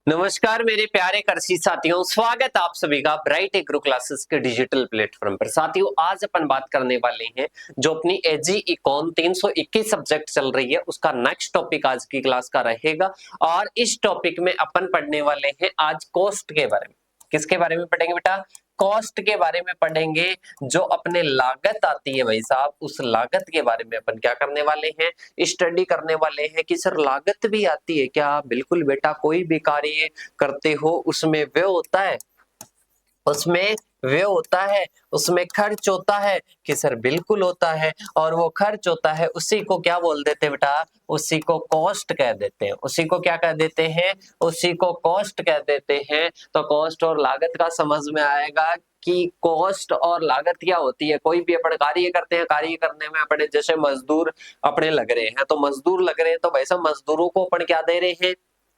नमस्कार मेरे प्यारे कृषि साथियों, स्वागत आप सभी का ब्राइट एग्रो क्लासेस के डिजिटल प्लेटफॉर्म पर। साथियों, आज अपन बात करने वाले हैं जो अपनी एजी इकॉन 321 सब्जेक्ट चल रही है उसका नेक्स्ट टॉपिक आज की क्लास का रहेगा। और इस टॉपिक में अपन पढ़ने वाले हैं आज कॉस्ट के बारे में। किसके बारे में पढ़ेंगे बेटा? कॉस्ट के बारे में पढ़ेंगे। जो अपने लागत आती है भाई साहब, उस लागत के बारे में अपन क्या करने वाले हैं, स्टडी करने वाले हैं कि सर लागत भी आती है क्या? बिल्कुल बेटा, कोई भी कार्य करते हो उसमें व्यय होता है, उसमें व्यय होता है, उसमें खर्च होता है कि सर बिल्कुल होता है। और वो खर्च होता है उसी को क्या बोल देते हैं बेटा? उसी को कॉस्ट कह देते हैं। उसी को क्या कह देते हैं? उसी को कॉस्ट कह देते हैं। तो कॉस्ट और लागत का समझ में आएगा कि कॉस्ट और लागत क्या होती है। कोई भी अपन कार्य करते हैं, कार्य करने में अपने जैसे मजदूर अपने लग रहे हैं, तो मजदूर लग रहे हैं तो वैसा मजदूरों को अपन क्या दे रहे हैं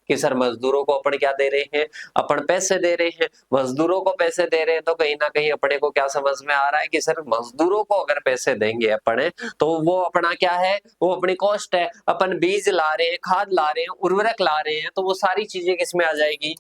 कि सर मजदूरों को अपन क्या दे रहे हैं? अपन पैसे दे रहे हैं। मजदूरों को पैसे दे रहे हैं तो कहीं ना कहीं अपने को क्या समझ में आ रहा है कि सर मजदूरों को अगर पैसे देंगे अपने तो वो अपना क्या है, वो अपनी कॉस्ट है। अपन बीज ला रहे हैं, खाद ला रहे हैं, उर्वरक ला रहे हैं, तो वो सारी चीजें किसमें आ जाएगी?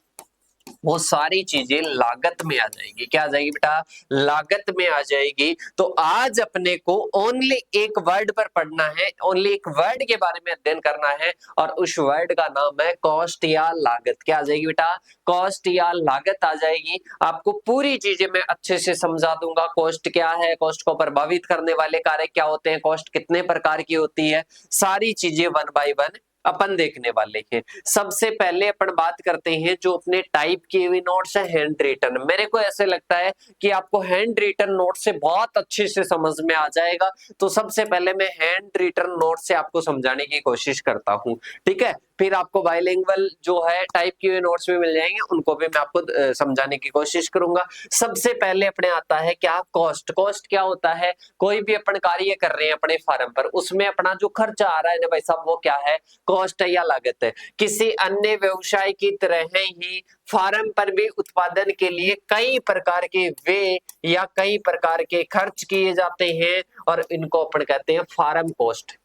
वो सारी चीजें लागत में आ जाएगी। क्या आ जाएगी बेटा? लागत में आ जाएगी। तो आज अपने को ओनली एक वर्ड पर पढ़ना है, ओनली एक वर्ड के बारे में अध्ययन करना है और उस वर्ड का नाम है कॉस्ट या लागत। क्या आ जाएगी बेटा? कॉस्ट या लागत आ जाएगी। आपको पूरी चीजें मैं अच्छे से समझा दूंगा। कॉस्ट क्या है, कॉस्ट को प्रभावित करने वाले कारक क्या होते हैं, कॉस्ट कितने प्रकार की होती है, सारी चीजें वन बाय वन अपन देखने वाले हैं। सबसे पहले अपन बात करते हैं जो अपने टाइप किए हुए नोट्स है हैंड रिटन। मेरे को ऐसे लगता है कि आपको हैंड रिटन नोट से बहुत अच्छे से समझ में आ जाएगा। तो सबसे पहले मैं हैंड रिटन नोट से आपको समझाने की कोशिश करता हूं, ठीक है? फिर आपको बाइलिंगुअल जो है टाइप किए हुए नोट्स भी मिल जाएंगे, उनको भी मैं आपको समझाने की कोशिश करूंगा। सबसे पहले अपने आता है क्या? कॉस्ट। कॉस्ट क्या होता है? कोई भी अपन कार्य कर रहे हैं अपने फार्म पर, उसमें अपना जो खर्चा आ रहा है ना भाई साहब, वो क्या है? कॉस्ट है या लागत है। किसी अन्य व्यवसाय की तरह ही फार्म पर भी उत्पादन के लिए कई प्रकार के व्यय या कई प्रकार के खर्च किए जाते हैं और इनको अपन कहते हैं फार्म कॉस्ट।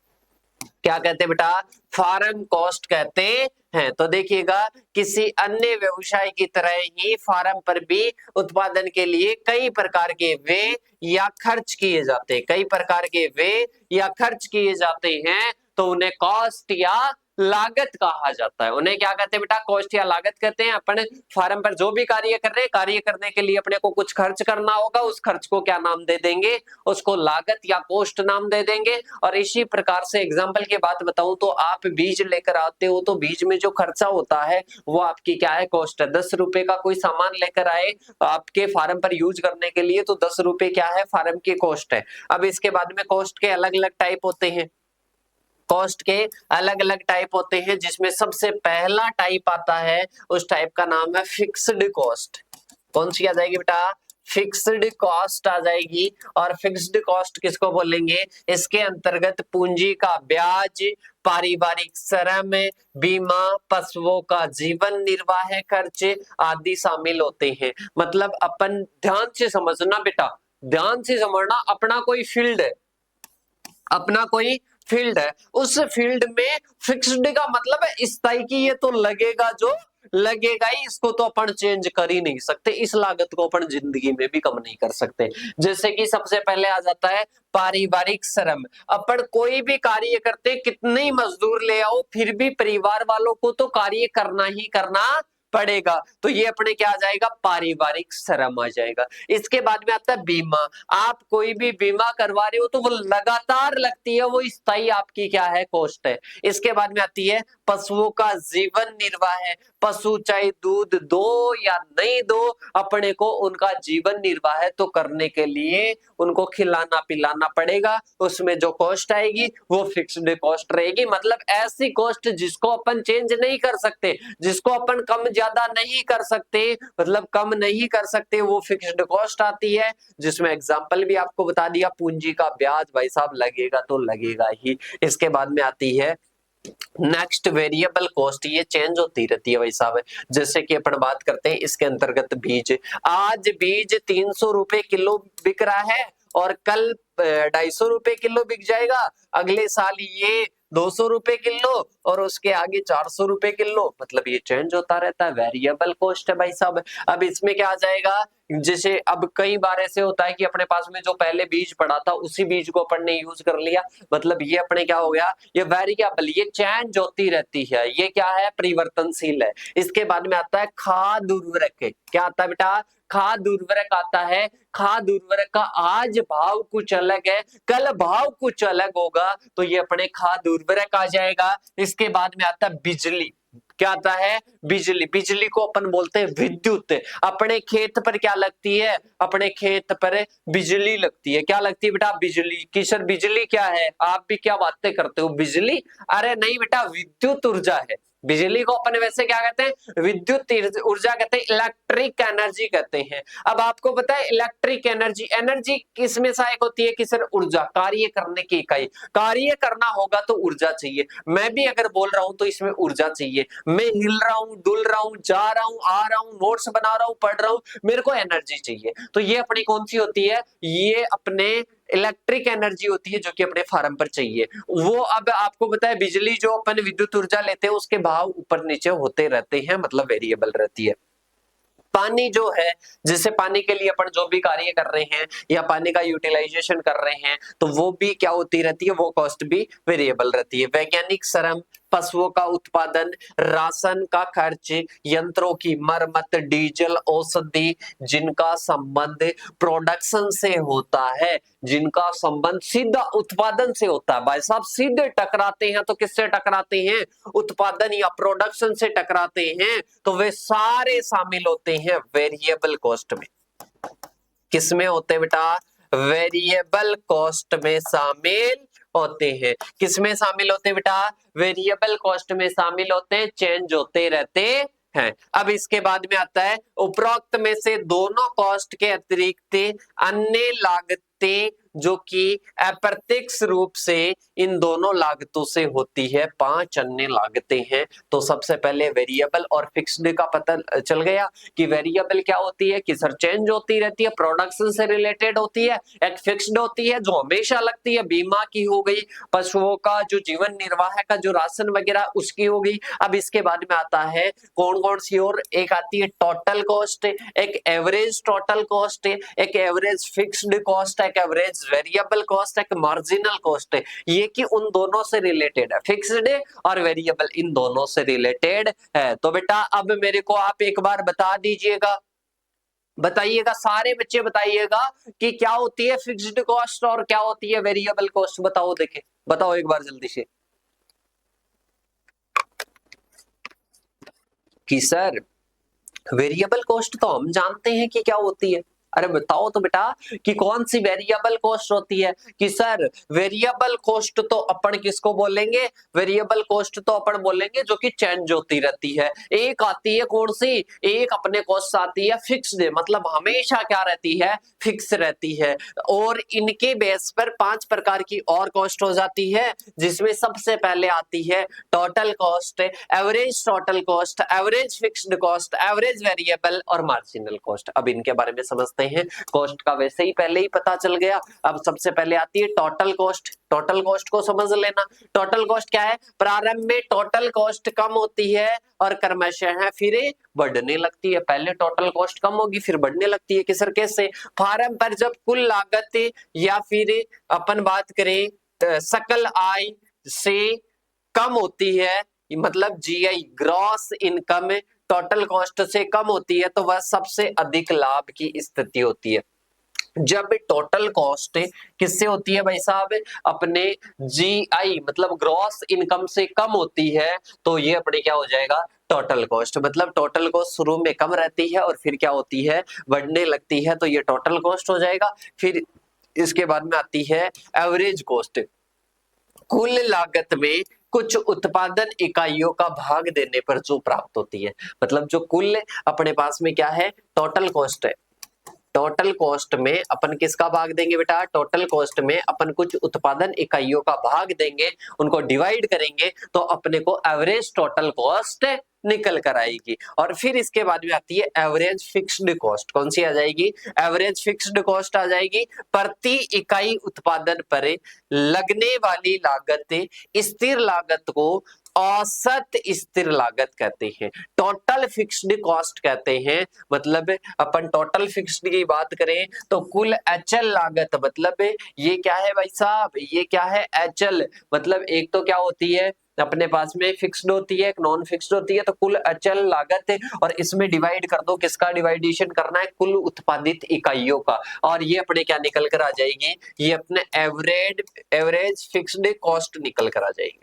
क्या कहते हैं बेटा? फार्म कॉस्ट कहते हैं। तो देखिएगा, किसी अन्य व्यवसाय की तरह ही फार्म पर भी उत्पादन के लिए कई प्रकार के व्यय या खर्च किए जाते हैं, कई प्रकार के व्यय या खर्च किए जाते हैं, तो उन्हें कॉस्ट या लागत कहा जाता है। उन्हें क्या कहते हैं बेटा? कॉस्ट या लागत कहते हैं। अपन फार्म पर जो भी कार्य कर रहे हैं, कार्य करने के लिए अपने को कुछ खर्च करना होगा, उस खर्च को क्या नाम दे देंगे? उसको लागत या कॉस्ट नाम दे देंगे। और इसी प्रकार से एग्जाम्पल की बात बताऊं तो आप बीज लेकर आते हो, तो बीज में जो खर्चा होता है वो आपकी क्या है? कॉस्ट है। 10 रुपए का कोई सामान लेकर आए आपके फार्म पर यूज करने के लिए, तो 10 रुपए क्या है? फार्म की कॉस्ट है। अब इसके बाद में कॉस्ट के अलग अलग टाइप होते हैं। कॉस्ट के अलग अलग टाइप होते हैं, जिसमें सबसे पहला टाइप आता है, उस टाइप का नाम है फिक्स्ड कॉस्ट। कौन सी आ जाएगी बेटा? फिक्स्ड कॉस्ट आ जाएगी। और फिक्स्ड कॉस्ट किसको बोलेंगे? इसके अंतर्गत पूंजी का ब्याज, पारिवारिक श्रम, बीमा, पशुओं का जीवन निर्वाह खर्च आदि शामिल होते हैं। मतलब अपन ध्यान से समझना बेटा, ध्यान से समझना। अपना कोई फील्ड है, अपना कोई फील्ड है, उस फील्ड में फिक्स्ड का मतलब है स्थायी की। ये तो लगेगा, जो लगेगा ही, इसको तो अपन चेंज कर ही नहीं सकते। इस लागत को अपन जिंदगी में भी कम नहीं कर सकते। जैसे कि सबसे पहले आ जाता है पारिवारिक श्रम। अपन कोई भी कार्य करते, कितने ही मजदूर ले आओ, फिर भी परिवार वालों को तो कार्य करना ही करना पड़ेगा। तो ये अपने क्या आ जाएगा? पारिवारिक श्रम आ जाएगा। इसके बाद में आता है बीमा। आप कोई भी बीमा करवा रहे हो तो वो लगातार लगती है, वो स्थायी आपकी क्या है? कॉस्ट है। इसके बाद में आती है पशुओं का जीवन निर्वाह है। पशु चाहे दूध दो या नहीं दो, अपने को उनका जीवन निर्वाह तो करने के लिए उनको खिलाना पिलाना पड़ेगा। उसमें जो कॉस्ट आएगी वो फिक्स्ड कॉस्ट रहेगी। मतलब ऐसी कॉस्ट जिसको अपन चेंज नहीं कर सकते, जिसको अपन कम ज्यादा नहीं कर सकते, मतलब कम नहीं कर सकते, वो फिक्स्ड कॉस्ट आती है। जिसमें एग्जांपल भी आपको बता दिया, पूंजी का ब्याज भाई साहब लगेगा तो लगेगा ही। इसके बाद में आती है नेक्स्ट वेरिएबल कॉस्ट। ये चेंज होती रहती है भाई साहब। जैसे कि अपन बात करते हैं इसके अंतर्गत बीज। आज बीज 300 रुपए किलो बिक रहा है और कल 250 रुपए किलो बिक जाएगा। अगले साल ये ₹200 किलो और उसके आगे ₹400 किलो, मतलब ये चेंज होता रहता है, वेरिएबल कॉस्ट है भाई साहब। अब इसमें क्या आ जाएगा, जैसे अब कई बार ऐसे होता है कि अपने पास में जो पहले बीज पड़ा था उसी बीज को अपन ने यूज कर लिया, मतलब ये अपने क्या हो गया, ये वेरिएबल, ये चेंज होती रहती है, ये क्या है, परिवर्तनशील है। इसके बाद में आता है खाद उर्वरक। क्या आता है बेटा, खाद उर्वरक आता है। खाद उर्वरक का आज भाव कुछ अलग है, कल भाव कुछ अलग होगा, तो ये अपने खाद उर्वरक आ जाएगा। इसके बाद में आता है बिजली। क्या आता है, बिजली। बिजली को अपन बोलते हैं विद्युत। अपने खेत पर क्या लगती है, अपने खेत पर बिजली लगती है। क्या लगती है बेटा, बिजली। कि सर बिजली क्या है, आप भी क्या बातें करते हो, बिजली? अरे नहीं बेटा, विद्युत ऊर्जा है। बिजली को अपन वैसे क्या कहते हैं, विद्युत ऊर्जा कहते हैं, इलेक्ट्रिक एनर्जी कहते हैं। अब आपको पता है इलेक्ट्रिक एनर्जी, एनर्जी किस में सहायक होती है, कि सर ऊर्जा, कार्य करने की इकाई। कार्य करना होगा तो ऊर्जा चाहिए। मैं भी अगर बोल रहा हूं तो इसमें ऊर्जा चाहिए। मैं हिल रहा हूं, डुल रहा हूं, जा रहा हूं, आ रहा हूं, नोट्स बना रहा हूं, पढ़ रहा हूं, मेरे को एनर्जी चाहिए। तो ये अपनी कौन सी होती है, ये अपने इलेक्ट्रिक एनर्जी होती है, जो कि अपने फार्म पर चाहिए वो। अब आपको पता है बिजली जो अपन विद्युत ऊर्जा लेते हैं उसके भाव ऊपर नीचे होते रहते हैं, मतलब वेरिएबल रहती है। पानी जो है, जैसे पानी के लिए अपन जो भी कार्य कर रहे हैं या पानी का यूटिलाइजेशन कर रहे हैं, तो वो भी क्या होती रहती है, वो कॉस्ट भी वेरिएबल रहती है। वैज्ञानिक श्रम, पशुओं का उत्पादन, राशन का खर्च, यंत्रों की मरम्मत, डीजल, औषधि, जिनका संबंध प्रोडक्शन से होता है, जिनका संबंध सीधा उत्पादन से होता है। भाई साहब सीधे टकराते हैं तो किससे टकराते हैं, उत्पादन या प्रोडक्शन से टकराते हैं, तो वे सारे शामिल होते हैं वेरिएबल कॉस्ट में। किसमें होते हैं बेटा, वेरिएबल कॉस्ट में शामिल होते हैं। किसमें शामिल होते हैं बेटा, वेरिएबल कॉस्ट में शामिल होते हैं, चेंज होते रहते हैं। अब इसके बाद में आता है उपरोक्त में से दोनों कॉस्ट के अतिरिक्त अन्य लागतें जो कि अप्रत्यक्ष रूप से इन दोनों लागतों से होती है। 5 अन्य लागतें हैं। तो सबसे पहले वेरिएबल और फिक्स्ड का पता चल गया कि वेरिएबल क्या होती है, कि सर चेंज होती रहती है, प्रोडक्शन से रिलेटेड होती है। एक फिक्स्ड होती है जो हमेशा लगती है, बीमा की हो गई, पशुओं का जो जीवन निर्वाह का जो राशन वगैरह उसकी हो गई। अब इसके बाद में आता है कौन कौन सी, और एक आती है टोटल कॉस्ट, एक एवरेज टोटल कॉस्ट, एक एवरेज फिक्स्ड कॉस्ट, एक एवरेज वेरिएबल कॉस्ट, एक मार्जिनल कॉस्ट है। ये कि उन दोनों से रिलेटेड है, फिक्स्ड और वेरिएबल इन दोनों से रिलेटेड है। तो बेटा अब मेरे को आप एक बार बता दीजिएगा, बताइएगा सारे बच्चे, बताइएगा कि क्या होती है फिक्स्ड कॉस्ट और क्या होती है वेरिएबल कॉस्ट। बताओ, देखे बताओ एक बार जल्दी से कि सर वेरिएबल कॉस्ट तो हम जानते हैं कि क्या होती है। अरे बताओ तो बेटा कि कौन सी वेरिएबल कॉस्ट होती है। कि सर वेरिएबल कॉस्ट तो अपन किसको बोलेंगे, वेरिएबल कॉस्ट तो अपन बोलेंगे जो कि चेंज होती रहती है। एक आती है कौन सी, एक अपने कॉस्ट आती है फिक्स्ड, मतलब हमेशा क्या रहती है, फिक्स रहती है। और इनके बेस पर 5 प्रकार की और कॉस्ट हो जाती है, जिसमें सबसे पहले आती है total cost, average total cost, average fixed cost, average variable और मार्जिनल कॉस्ट। अब इनके बारे में समझते हैं। कॉस्ट का वैसे ही पहले ही पता चल गया। अब सबसे पहले आती है टोटल कॉस्ट। टोटल कॉस्ट को समझ लेना। टोटल कॉस्ट क्या है, प्रारंभ में टोटल कॉस्ट कम होती है और क्रमशः फिर बढ़ने लगती है। पहले टोटल कॉस्ट कम होगी फिर बढ़ने लगती है। किस तरीके से, फार्म पर जब कुल लागत या फिर अपन बात करें सकल आय से कम होती है, मतलब GI gross income total cost से कम होती है, तो वह सबसे अधिक लाभ की स्थिति होती है। जब टोटल कॉस्ट किससे होती है भाई साहब, अपने जीआई मतलब ग्रॉस इनकम से कम होती है, तो ये अपने क्या हो जाएगा, टोटल कॉस्ट। मतलब टोटल कॉस्ट शुरू में कम रहती है और फिर क्या होती है, बढ़ने लगती है, तो ये टोटल कॉस्ट हो जाएगा। फिर इसके बाद में आती है एवरेज कॉस्ट। कुल लागत में कुछ उत्पादन इकाइयों का भाग देने पर जो प्राप्त होती है, मतलब जो कुल अपने पास में क्या है, टोटल कॉस्ट है। टोटल कॉस्ट में अपन किसका भाग देंगे बेटा, टोटल कॉस्ट में अपन कुछ उत्पादन इकाइयों का भाग देंगे, उनको डिवाइड करेंगे, तो अपने को एवरेज टोटल कॉस्ट निकल कर आएगी। और फिर इसके बाद में आती है एवरेज फिक्स्ड कॉस्ट। कौन सी आ जाएगी? एवरेज फिक्स्ड कॉस्ट आ जाएगी। प्रति इकाई उत्पादन पर लगने वाली लागत, स्थिर लागत को औसत स्थिर लागत कहते हैं, टोटल फिक्स्ड कॉस्ट कहते हैं। मतलब अपन टोटल फिक्स्ड की बात करें तो कुल अचल लागत, मतलब ये क्या है भाई साहब, ये क्या है? अचल। मतलब एक तो क्या होती है अपने पास में, फिक्स्ड होती है, एक नॉन फिक्स्ड होती है। तो कुल अचल लागत है और इसमें डिवाइड कर दो, किसका डिवाइडेशन करना है? कुल उत्पादित इकाइयों का। और ये अपने क्या निकल कर आ जाएगी? ये अपने एवरेज फिक्स्ड कॉस्ट निकल कर आ जाएगी।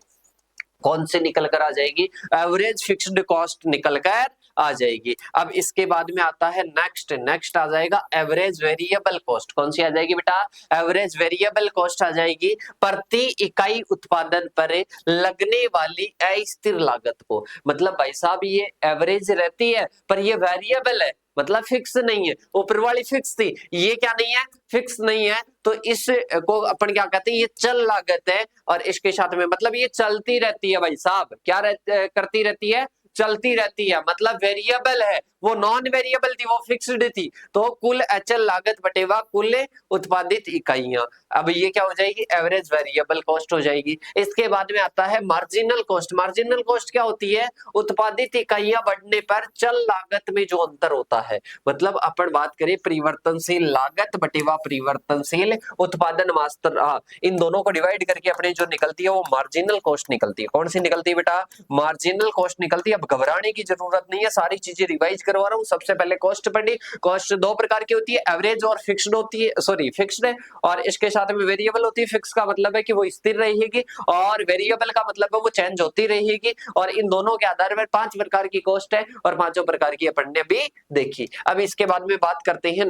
कौन से निकल कर आ जाएगी? एवरेज फिक्स्ड कॉस्ट निकल कर आ जाएगी। अब इसके बाद में आता है नेक्स्ट आ जाएगा एवरेज वेरिएबल कॉस्ट। कौन सी आ जाएगी बेटा? एवरेज वेरिएबल कॉस्ट आ जाएगी। प्रति इकाई उत्पादन पर लगने वाली अस्थिर लागत को, मतलब भाई साहब ये एवरेज रहती है पर ये वेरिएबल है, मतलब फिक्स नहीं है। ऊपर वाली फिक्स थी, ये क्या नहीं है? फिक्स नहीं है। तो इस को अपन क्या कहते हैं? ये चल लागत है। और इसके साथ में मतलब ये चलती रहती है भाई साहब, क्या करती रहती है? चलती रहती है, मतलब वेरिएबल है। वो नॉन वेरिएबल थी, वो फिक्स्ड थी। तो कुल अचल लागत बटेवा कुल उत्पादित इकाइयां। अब ये क्या हो जाएगी? एवरेज वेरिएबल कॉस्ट हो जाएगी। इसके बाद में आता है मार्जिनल कॉस्ट। मार्जिनल कॉस्ट क्या होती है? उत्पादित इकाइयां बढ़ने पर चल लागत में जो अंतर होता है। मतलब अपन बात करें परिवर्तनशील लागत बटेवा परिवर्तनशील उत्पादन मात्रा, इन दोनों को डिवाइड करके अपने जो निकलती है वो मार्जिनल कॉस्ट निकलती है। कौन सी निकलती है बेटा? मार्जिनल कॉस्ट निकलती है। अब घबराने की जरूरत नहीं है, सारी चीजें रिवाइज करवा रहा हूं। सबसे पहले कॉस्ट पढ़ी। कॉस्ट दो प्रकार की होती है, एवरेज और फिक्स्ड होती है, सॉरी फिक्स्ड है, और इसके साथ में वेरिएबल होती है। फिक्स का मतलब है कि वो स्थिर रहेगी और वेरिएबल का मतलब है वो चेंज होती रहेगी। और इन दोनों के आधार पर 5 प्रकार की कॉस्ट है और 5 प्रकार की अपन ने भी देखी। अब इसके बाद में बात करते हैं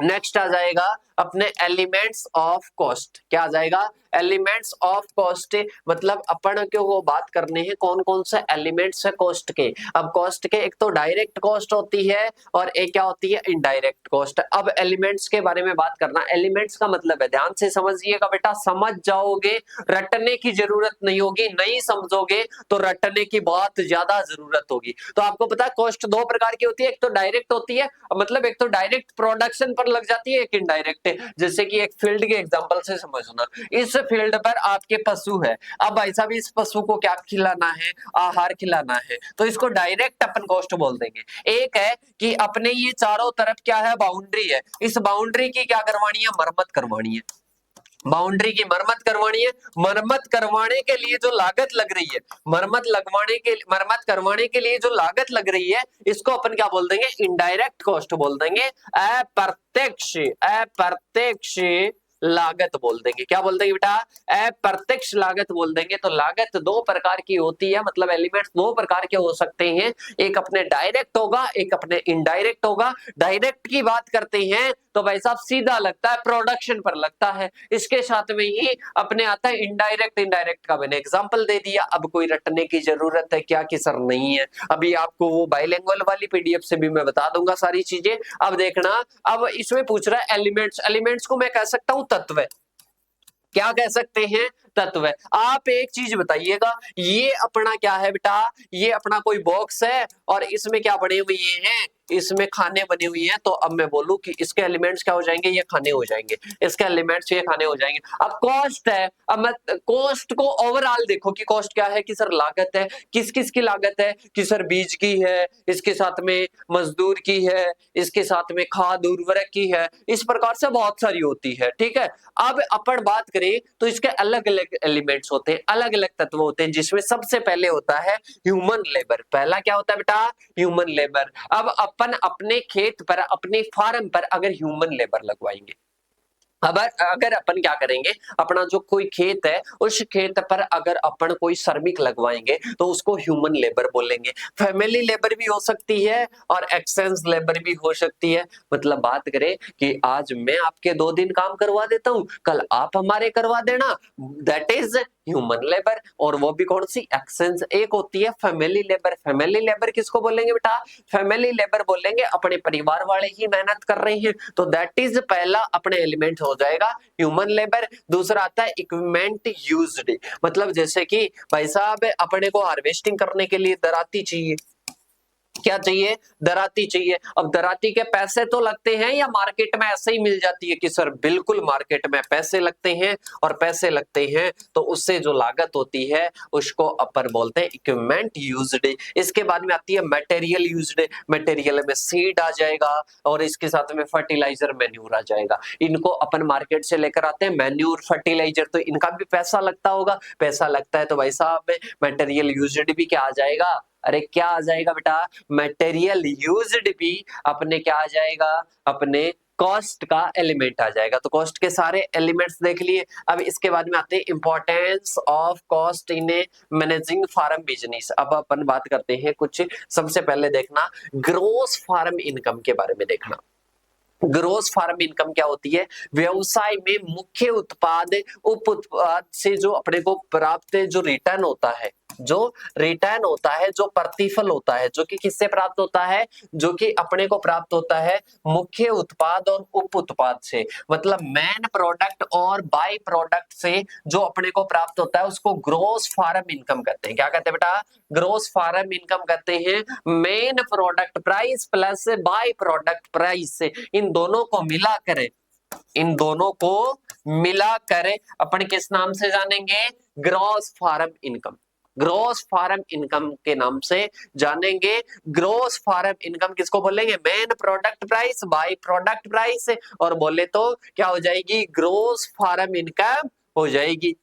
नेक्स्ट आ जाएगा अपने एलिमेंट्स ऑफ कॉस्ट। क्या आ जाएगा? Elements of cost. मतलब अपन को बात करने हैं कौन कौन से एलिमेंट्स है कॉस्ट के। अब कॉस्ट के एक तो डायरेक्ट कॉस्ट होती है और एक क्या होती है? Indirect cost. अब एलिमेंट्स के बारे में बात करना। एलिमेंट्स का मतलब है, ध्यान से समझिएगा बेटा, समझ जाओगे, रटने की जरूरत नहीं होगी। नहीं समझोगे तो रटने की बहुत ज्यादा जरूरत होगी। तो आपको पता है कॉस्ट दो प्रकार की होती है, एक तो डायरेक्ट होती है, मतलब एक तो डायरेक्ट प्रोडक्शन पर लग जाती है, एक इनडायरेक्ट। जैसे कि एक फील्ड के एग्जांपल से समझना। इस फील्ड पर आपके पशु है। अब भाई साहब इस पशु को क्या खिलाना है? आहार खिलाना है। तो इसको डायरेक्ट अपन कॉस्ट बोल देंगे। एक है कि अपने ये चारों तरफ क्या है? बाउंड्री है। इस बाउंड्री की क्या करवानी है? मरम्मत करवानी है। बाउंड्री की मरम्मत करवानी है। मरम्मत करवाने के लिए जो लागत लग रही है, मरम्मत करवाने के लिए जो लागत लग रही है, इसको अपन क्या बोल देंगे? इनडायरेक्ट कॉस्ट बोल देंगे। अप्रत्यक्ष लागत बोल देंगे। क्या बोल देंगे बेटा? अप्रत्यक्ष लागत बोल देंगे। तो लागत दो प्रकार की होती है, मतलब एलिमेंट्स दो प्रकार के हो सकते हैं। एक अपने डायरेक्ट होगा, एक अपने इनडायरेक्ट होगा। डायरेक्ट की बात करते हैं तो भाई साहब सीधा लगता है, प्रोडक्शन पर लगता है। इसके साथ में ही अपने आता है इनडायरेक्ट। इनडायरेक्ट का मैंने एग्जांपल दे दिया। अब कोई रटने की जरूरत है क्या कि सर नहीं है? अभी आपको वो बाइलिंगुअल वाली पीडीएफ से भी मैं बता दूंगा सारी चीजें। अब देखना, अब इसमें पूछ रहा है एलिमेंट्स। एलिमेंट्स को मैं कह सकता हूं तत्व। क्या कह सकते हैं? तत्व। आप एक चीज बताइएगा, ये अपना क्या है बेटा? ये अपना कोई बॉक्स है और इसमें क्या बने हुए हैं? इसमें खाने बने हुई हैं। तो अब मैं बोलूं कि इसके एलिमेंट्स क्या हो जाएंगे? ये खाने हो जाएंगे। इसके एलिमेंट्स ये खाने हो जाएंगे। अब कॉस्ट है, अब मैं कॉस्ट को ओवरऑल देखो कि कॉस्ट क्या है? कि सर लागत है। किस किस की लागत है? कि सर बीज की है, इसके साथ में मजदूर की है, इसके साथ में खाद उर्वरक की है। इस प्रकार से बहुत सारी होती है। ठीक है। अब अपन बात करें तो इसके अलग अलग एलिमेंट्स होते हैं, अलग अलग तत्व होते हैं, जिसमें सबसे पहले होता है ह्यूमन लेबर। पहला क्या होता है बेटा? Human labour. अब अपन अपने खेत पर, अपने फार्म पर अगर ह्यूमन लेबर लगवाएंगे, अब अगर अपन क्या करेंगे, अपना जो कोई खेत है उस खेत पर अगर अपन कोई श्रमिक लगवाएंगे तो उसको ह्यूमन लेबर बोलेंगे। फैमिली लेबर भी हो सकती है और एक्सचेंज लेबर भी हो सकती है। मतलब बात करें कि आज मैं आपके 2 दिन काम करवा देता हूं, कल आप हमारे करवा देना, दैट इज ह्यूमन लेबर, और वो भी कौन सी, एक्सचेंज। एक होती है फैमिली लेबर। फैमिली लेबर किसको बोलेंगे बेटा, फैमिली लेबर बोलेंगे अपने परिवार वाले ही मेहनत कर रहे हैं, तो दैट इज पहला अपने एलिमेंट हो जाएगा ह्यूमन लेबर। दूसरा आता है इक्विपमेंट यूज्ड, मतलब जैसे कि भाई साहब अपने को हार्वेस्टिंग करने के लिए दराती चाहिए, क्या चाहिए, दराती चाहिए। अब दराती के पैसे तो लगते हैं या मार्केट में ऐसे ही मिल जाती है, कि सर बिल्कुल मार्केट में पैसे लगते हैं, और पैसे लगते हैं तो उससे जो लागत होती है उसको अपर बोलते हैं इक्विपमेंट यूज्ड। इसके बाद में आती है मटेरियल यूज्ड, मटेरियल में सीड आ जाएगा और इसके साथ में फर्टिलाइजर मैन्यूर आ जाएगा। इनको अपन मार्केट से लेकर आते हैं, मैन्यूर फर्टिलाइजर, तो इनका भी पैसा लगता होगा, पैसा लगता है तो भाई साहब मटेरियल यूज्ड भी क्या आ जाएगा, अरे क्या आ जाएगा बेटा, मटेरियल यूज्ड भी अपने क्या आ जाएगा, अपने कॉस्ट का एलिमेंट आ जाएगा। तो कॉस्ट के सारे एलिमेंट्स देख लिए। अब इसके बाद में आते हैं importance of cost in a managing farm business. अब अपन बात करते हैं कुछ, सबसे पहले देखना ग्रोस फार्म इनकम के बारे में देखना। ग्रोस फार्म इनकम क्या होती है, व्यवसाय में मुख्य उत्पाद उप उत्पाद से जो अपने को प्राप्त जो रिटर्न होता है, जो रिटर्न होता है, जो प्रतिफल होता है, जो कि किससे प्राप्त होता है, जो कि अपने को प्राप्त होता है मुख्य उत्पाद और उप उत्पाद से, मतलब मेन प्रोडक्ट और बाय प्रोडक्ट से जो अपने को प्राप्त होता है उसको ग्रोस फार्म इनकम कहते हैं। क्या कहते हैं बेटा, ग्रोस फार्म इनकम कहते हैं main product price plus by product price से, इन दोनों को मिला करें, इन दोनों को मिला करें अपन किस नाम से जानेंगे, gross farm income. Gross farm income के नाम से जानेंगे। ग्रॉस फार्म इनकम किसको बोलेंगे, main product price by product price, और बोले तो क्या हो जाएगी, ग्रॉस फार्म इनकम हो जाएगी।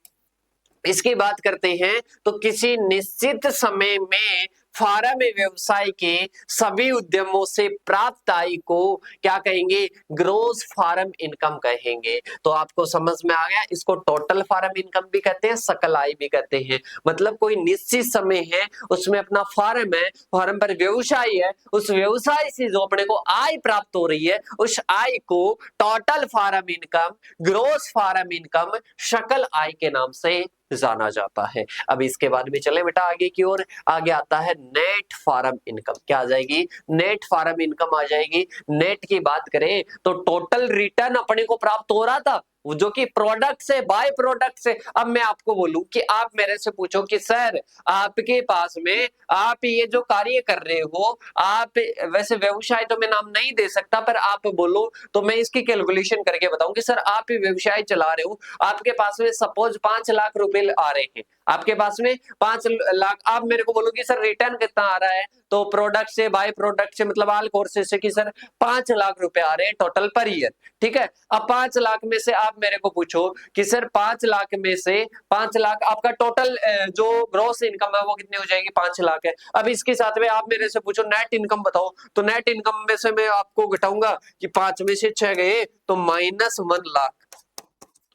इसकी बात करते हैं तो किसी निश्चित समय में फार्म व्यवसाय के सभी उद्यमों से प्राप्त आय को क्या कहेंगे, ग्रोस फार्म इनकम कहेंगे। तो आपको समझ में आ गया, इसको टोटल फार्म इनकम भी कहते हैं, सकल आय भी कहते हैं। मतलब कोई निश्चित समय है उसमें अपना फार्म है, फार्म पर व्यवसाय है, उस व्यवसाय से जो अपने को आय प्राप्त हो रही है उस आय को total farm income, gross farm income, सकल आय के नाम से जाना जाता है। अब इसके बाद में चले बेटा आगे की ओर, आगे आता है नेट फार्म इनकम। क्या आ जाएगी, नेट फार्म इनकम आ जाएगी। नेट की बात करें तो टोटल रिटर्न अपने को प्राप्त हो रहा था जो कि प्रोडक्ट से बाय प्रोडक्ट से। अब मैं आपको बोलूं कि आप मेरे से पूछो कि सर आपके पास में आप ये जो कार्य कर रहे हो, आप वैसे व्यवसाय तो मैं नाम नहीं दे सकता पर आप बोलो तो मैं इसकी कैलकुलेशन करके बताऊं कि सर आप ये व्यवसाय चला रहे हो, आपके पास में सपोज 5 लाख रुपए आ रहे हैं, आपके पास में 5 लाख, आप मेरे को बोलो कि सर रिटर्न कितना आ रहा है, तो प्रोडक्ट से बाय प्रोडक्ट से मतलब ऑल कोर्सेज से कि सर 5 लाख रुपए आ रहे हैं टोटल पर ईयर। ठीक है, अब 5 लाख में से आप मेरे को पूछो कि सर 5 लाख में से 5 लाख आपका टोटल जो ग्रॉस इनकम है वो कितनी हो जाएगी, 5 लाख है। अब इसके साथ में आप मेरे से पूछो नेट इनकम बताओ, तो नेट इनकम में से मैं आपको घटाऊंगा कि 5 में से 6 गए तो -1 लाख,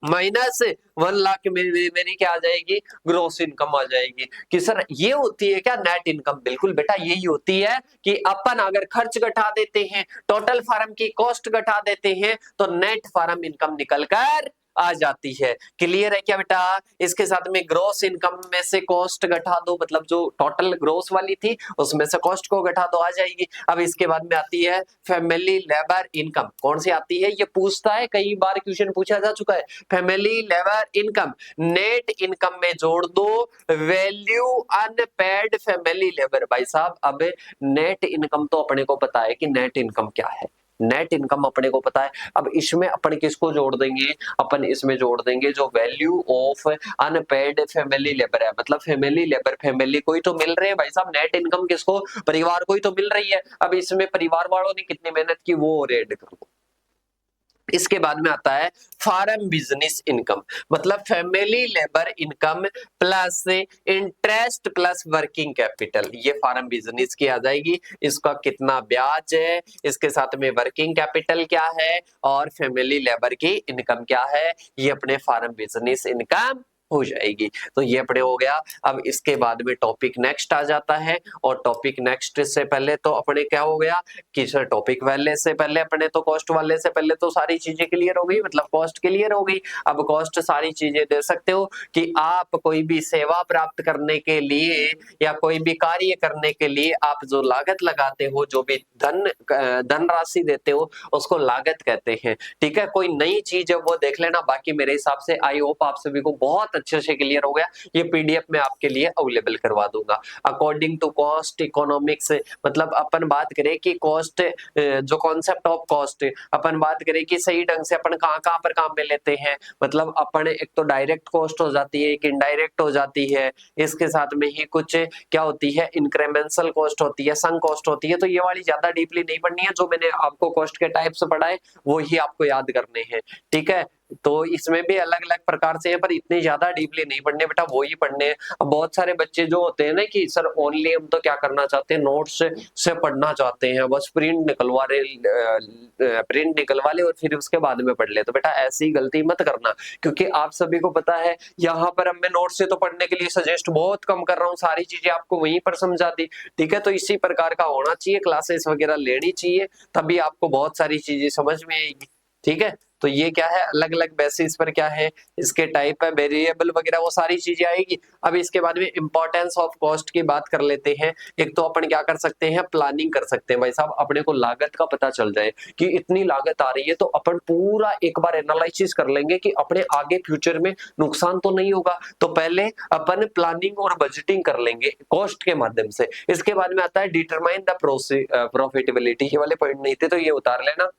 -1 लाख मेरी क्या आ जाएगी, ग्रोस इनकम आ जाएगी। कि सर ये होती है क्या नेट इनकम, बिल्कुल बेटा यही होती है कि अपन अगर खर्च घटा देते हैं, टोटल फार्म की कॉस्ट घटा देते हैं तो नेट फार्म इनकम निकल कर आ जाती है। क्लियर है क्या बेटा, इसके साथ में ग्रोस इनकम में से कॉस्ट घटा दो, मतलब जो टोटल ग्रोस वाली थी उसमें से कॉस्ट को घटा दो, आ जाएगी। अब इसके बाद में आती है फैमिली लेबर इनकम। कौन सी आती है, ये पूछता है, कई बार क्वेश्चन पूछा जा चुका है। Family labour income, net income में जोड़ दो वैल्यू अनपेड फैमिली लेबर। भाई साहब अब नेट इनकम तो अपने को पता है कि नेट इनकम क्या है, नेट इनकम अपने को पता है। अब इसमें अपन किसको जोड़ देंगे, अपन इसमें जोड़ देंगे जो value of unpaired family labour है, मतलब फैमिली लेबर, फैमिली को ही तो मिल रहे हैं भाई साहब, नेट इनकम किसको, परिवार को ही तो मिल रही है। अब इसमें परिवार वालों ने कितनी मेहनत की वो ऐड करो। इसके बाद में आता है फार्म बिजनेस इनकम, मतलब family labour income plus interest plus working capital, ये फार्म बिजनेस की आ जाएगी। इसका कितना ब्याज है, इसके साथ में वर्किंग कैपिटल क्या है और फैमिली लेबर की इनकम क्या है, ये अपने फार्म बिजनेस इनकम हो जाएगी। तो ये अपने हो गया। अब इसके बाद में टॉपिक नेक्स्ट आ जाता है, और टॉपिक नेक्स्ट से पहले तो अपने क्या हो गया कि सर टॉपिक वाले से पहले अपने तो कॉस्ट वाले से पहले तो सारी चीजें क्लियर हो गई, मतलब कॉस्ट क्लियर हो गई। अब कॉस्ट सारी चीजें दे सकते हो कि आप कोई भी सेवा प्राप्त करने के लिए या कोई भी कार्य करने के लिए आप जो लागत लगाते हो, जो भी धन राशि देते हो, उसको लागत कहते हैं। ठीक है, कोई नई चीज है वो देख लेना। बाकी मेरे हिसाब से आई होप आप सभी को बहुत अच्छे से क्लियर हो गया। ये पीडीएफ में आपके लिए अवेलेबल करवा दूंगा। अकॉर्डिंग टू कॉस्ट इकोनॉमिक्स, मतलब अपन बात करें कि कॉस्ट, जो कॉन्सेप्ट ऑफ कॉस्ट, अपन बात करें कि सही ढंग से अपन कहाँ कहाँ पर काम में लेते हैं। मतलब अपन एक तो डायरेक्ट कॉस्ट हो जाती है, एक इनडायरेक्ट हो जाती है, इसके साथ में ही कुछ क्या होती है, इंक्रीमेंटल कॉस्ट होती है, संक कॉस्ट होती है। तो ये वाली ज्यादा डीपली नहीं पढ़नी है, जो मैंने आपको कॉस्ट के टाइप्स पढ़ाए वो ही आपको याद करने हैं। ठीक है, तो इसमें भी अलग अलग प्रकार से है, पर इतनी ज्यादा डीपली नहीं पढ़ने बेटा, वो ही पढ़ने हैं। अब बहुत सारे बच्चे जो होते हैं ना कि सर ओनली हम तो क्या करना चाहते हैं, नोट्स से पढ़ना चाहते हैं, बस प्रिंट निकलवा ले और फिर उसके बाद में पढ़ ले। तो बेटा ऐसी गलती मत करना, क्योंकि आप सभी को पता है यहाँ पर अब मैं नोट से तो पढ़ने के लिए सजेस्ट बहुत कम कर रहा हूँ, सारी चीजें आपको वहीं पर समझा दी। ठीक है, तो इसी प्रकार का होना चाहिए, क्लासेस वगैरह लेनी चाहिए, तभी आपको बहुत सारी चीजें समझ में आएगी। ठीक है, तो ये क्या है, अलग अलग बेसिस पर क्या है, इसके टाइप है, वेरिएबल वगैरह वो सारी चीजें आएगी। अब इसके बाद में इंपॉर्टेंस ऑफ कॉस्ट की बात कर लेते हैं। एक तो अपन क्या कर सकते हैं, प्लानिंग कर सकते हैं। भाई साहब अपने को लागत का पता चल जाए कि इतनी लागत आ रही है, तो अपन पूरा एक बार एनालिसिस कर लेंगे कि अपने आगे फ्यूचर में नुकसान तो नहीं होगा। तो पहले अपन प्लानिंग और बजटिंग कर लेंगे कॉस्ट के माध्यम से। इसके बाद में आता है डिटरमाइन द प्रॉफिटेबिलिटी। ये वाले पॉइंट नहीं थे तो ये उतार लेना।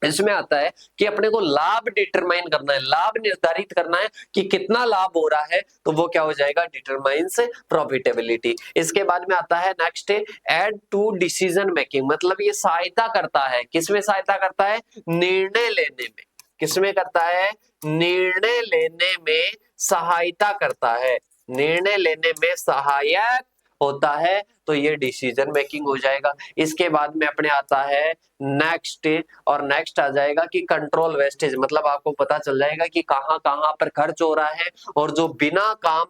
इसमें आता है कि अपने को लाभ डिटरमाइन करना है, लाभ निर्धारित करना है कि कितना लाभ हो रहा है, तो वो क्या हो जाएगा, डिटरमाइंस प्रॉफिटेबिलिटी। इसके बाद में आता है next, aid to decision making. मतलब ये सहायता करता है, किसमें सहायता करता है, निर्णय लेने में। किसमें करता है, निर्णय लेने में सहायता करता है, निर्णय लेने में सहायक होता है, तो ये डिसीजन मेकिंग हो जाएगा। इसके बाद में अपने आता है नेक्स्ट, और नेक्स्ट आ जाएगा कि कंट्रोल वेस्टेज। मतलब आपको पता चल जाएगा कि कहां कहां पर खर्च हो रहा है, और जो बिना काम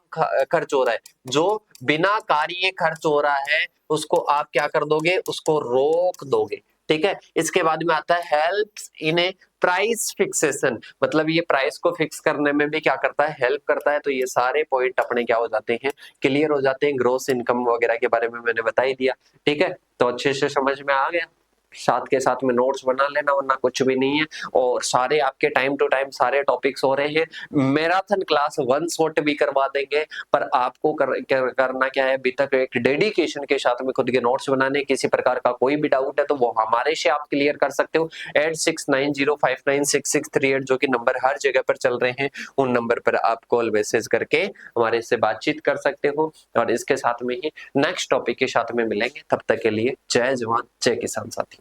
खर्च हो रहा है, जो बिना कार्य खर्च हो रहा है, उसको आप क्या कर दोगे, उसको रोक दोगे। ठीक है, इसके बाद में आता है helps in A price fixation. मतलब ये प्राइस को फिक्स करने में भी क्या करता है, हेल्प करता है। तो ये सारे पॉइंट अपने क्या हो जाते हैं, क्लियर हो जाते हैं। ग्रोस इनकम वगैरह के बारे में मैंने बता ही दिया। ठीक है, तो अच्छे से समझ में आ गया। साथ के साथ में नोट्स बना लेना, वरना कुछ भी नहीं है। और सारे आपके टाइम टू टाइम सारे टॉपिक्स हो रहे हैं। मैराथन क्लास 1 शॉट भी करवा देंगे, पर आपको करना क्या है, अभी तक एक डेडिकेशन के साथ में खुद के नोट्स बनाने। किसी प्रकार का कोई भी डाउट है तो वो हमारे से आप क्लियर कर सकते हो। 8690596638 जो कि नंबर हर जगह पर चल रहे हैं, उन नंबर पर आप कॉल मैसेज करके हमारे से बातचीत कर सकते हो। और इसके साथ में ही नेक्स्ट टॉपिक के साथ में मिलेंगे। तब तक के लिए जय जवान जय किसान साथी।